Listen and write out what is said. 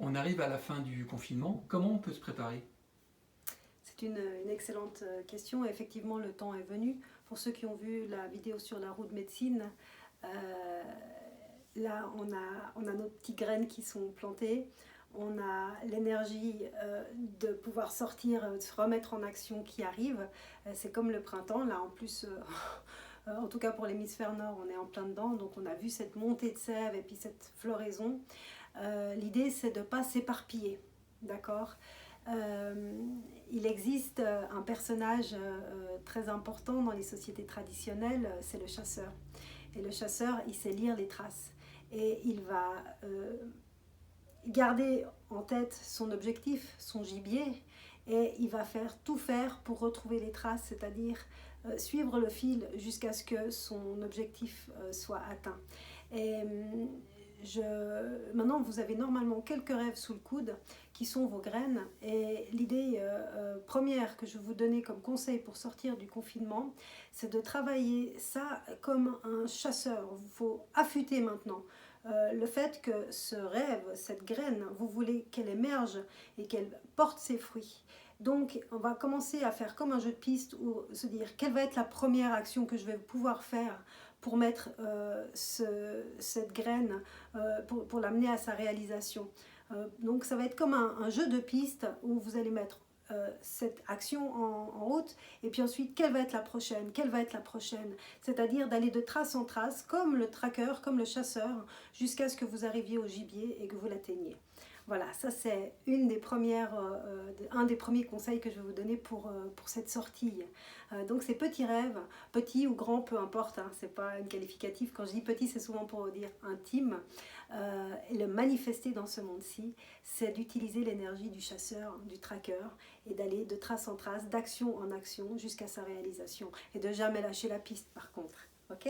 on arrive à la fin du confinement, comment on peut se préparer? C'est une excellente question. Effectivement, le temps est venu. Pour ceux qui ont vu la vidéo sur la roue de médecine, là, on a nos petites graines qui sont plantées. On a l'énergie de pouvoir sortir, de se remettre en action qui arrive. C'est comme le printemps. Là, en plus, en tout cas pour l'hémisphère nord, on est en plein dedans. Donc, on a vu cette montée de sève et puis cette floraison. L'idée, c'est de ne pas s'éparpiller. D'accord? Il existe un personnage très important dans les sociétés traditionnelles, c'est le chasseur. Et le chasseur, il sait lire les traces. Et il va garder en tête son objectif, son gibier, et il va tout faire pour retrouver les traces, c'est-à-dire suivre le fil jusqu'à ce que son objectif soit atteint. Et maintenant, vous avez normalement quelques rêves sous le coude qui sont vos graines. Et l'idée première que je vais vous donner comme conseil pour sortir du confinement, c'est de travailler ça comme un chasseur. Il faut affûter maintenant. Le fait que ce rêve, cette graine, vous voulez qu'elle émerge et qu'elle porte ses fruits. Donc, on va commencer à faire comme un jeu de piste ou se dire quelle va être la première action que je vais pouvoir faire pour mettre cette graine, pour l'amener à sa réalisation. Donc, ça va être comme un jeu de piste où vous allez mettre cette action en route et puis ensuite quelle va être la prochaine, c'est-à-dire d'aller de trace en trace comme le tracker, comme le chasseur jusqu'à ce que vous arriviez au gibier et que vous l'atteigniez. Voilà, ça c'est un des premiers conseils que je vais vous donner pour cette sortie. Donc ces petits rêves, petits ou grands, peu importe, hein, c'est pas une qualificative. Quand je dis petit, c'est souvent pour dire intime. Et le manifester dans ce monde-ci, c'est d'utiliser l'énergie du chasseur, du tracker, et d'aller de trace en trace, d'action en action, jusqu'à sa réalisation. Et de jamais lâcher la piste par contre. Ok ?